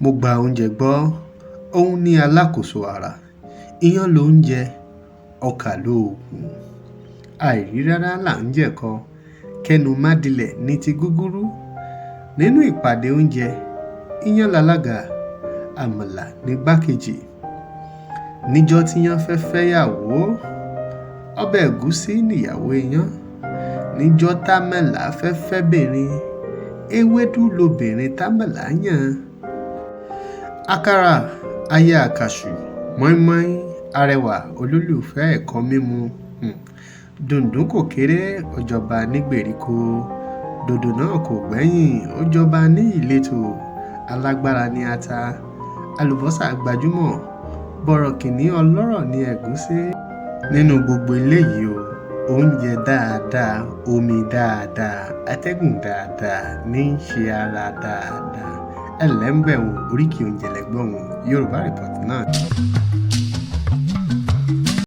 Mo gba oúnjẹ gbọ́, òun ní alákòóso ara. Iyán lóúnjẹ, ọkà lóògùn. Àìrí rárá là ń jẹ̀kọ, kẹ́nu má dilẹ̀ ní ti gúgúrú. Nínú ìpàdé oúnjẹ, iyán lalága, àmàlà nígbákejì. Níjọ́ tíyán fẹ́ fẹ́yàwó, ọbẹ̀ ẹ̀gúsí nìyàwó iyán. Níjọ́ támẹ̀là fẹ́ fẹ́bìnrin, ewédú lobìnrin támẹ̀là yàn. Àkàrà aya àkàṣù, mọ́ínmọ́ín arẹwà olólùfẹ́ ẹ̀kọ mímu. Dùndún kò kéré, ó jọba nígbèríko. Dòdò náà kò gbẹ́yìn, ó jọba ní ìletò. Alágbára ní ata, àlùbọ́sà gbajúmọ̀, bọ̀rọ̀kìnní ọlọ́rọ̀ ní ẹ̀gúsí. Nínú gbogbo eléyìí o, oúnjẹ dáadáa, omi dáadáa, atẹ́gùn dáadáa ní í ṣe ara dáadáa. Ẹlẹ́mbẹ̀wọ̀n Oríkì Oúnjẹ lẹ́gbọ̀n Yorùbá Report náà.